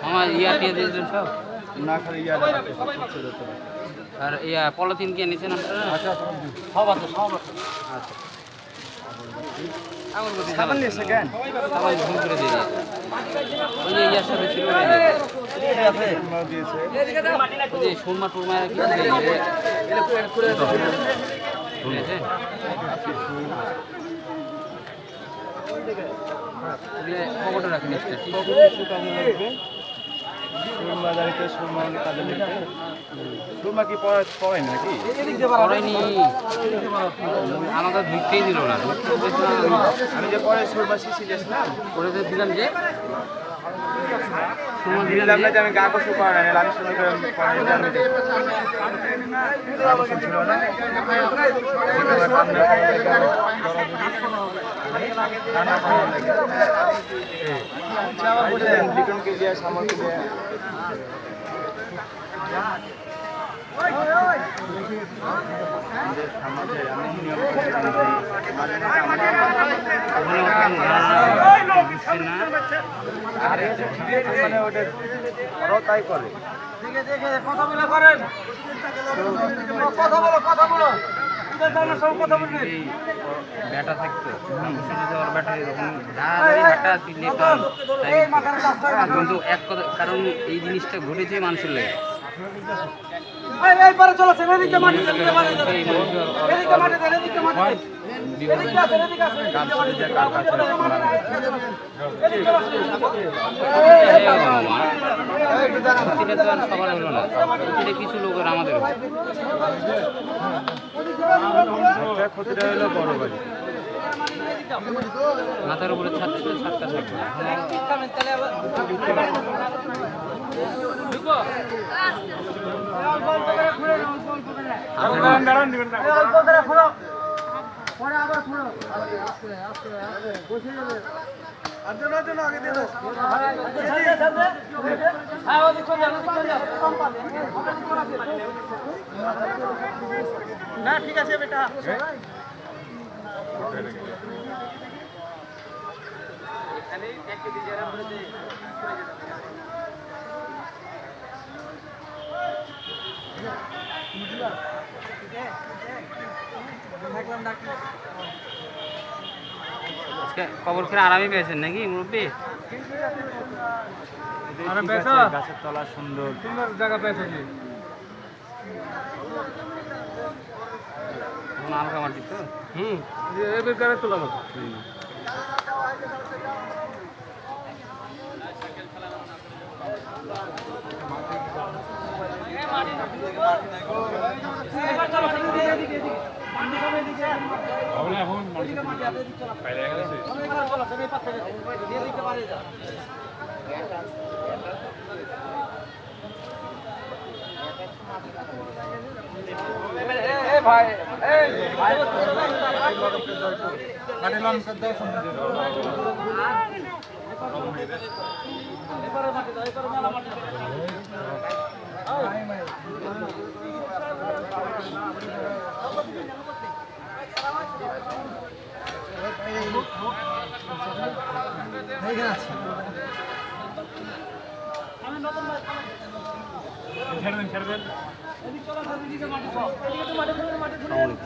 আমার ইয়াটিয়ে দিয়েছেন সব না খালি ইয়া আর ইয়া পলিথিন কে নিছেন আপনারা? আচ্ছা সব আছে সব আছে। আচ্ছা আমার কথা সাবান নিয়েছে কেন? সবাই ভুল করে দিয়ে ওই যে ইয়ার সাথে ছিল ঠিক আছে মাল দিয়েছে ওই যে সুরমা টুরমা কি বুঝেছে খবরটা রাখেন একটা সুরমা দাঁড়িয়ে সুরমা কাজে লিখতে সুরমা কি পড়ায় নাকি? পড়ায়নি আমাকে ঢুকতেই দিল না আমি যে পরে সুরমা শিশি দিয়েছিলাম করে দিলাম যে সুরমা দিলাম না যে আমি গা গোসল করা নাই আমি শুরু করে ছিল না লিটন কে দিয়ে সামর কে দিয়ে মানে ওটা ওরাও তাই করে কথা বলে করেন কথা বলো ব্যাটা থাকতো ব্যাটা এরকম ব্যাটা কিন্তু এক কথা কারণ এই জিনিসটা ঘটেছে মানুষের লেগে সবার হলো না কিছু লোকের আমাদের ক্ষতিটা হলো বড় বাড়ি মাথার উপরে ছাদ ছিল ছাদটা থাকবে না ঠিক আছে বেটা খবর করে আরামই পেয়েছেন নাকি মুরব্বী? গাছের তলা সুন্দর জায়গা পেয়েছে হালকা মাটি তো এবার তোলা মতো ভাই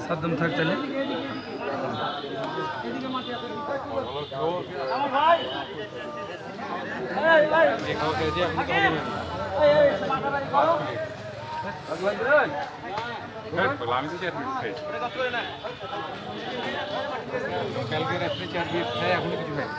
সাবধান থাক তাহলে কালকে রাত্রে 4 দিয়ে খাই এখনো কিছু খাই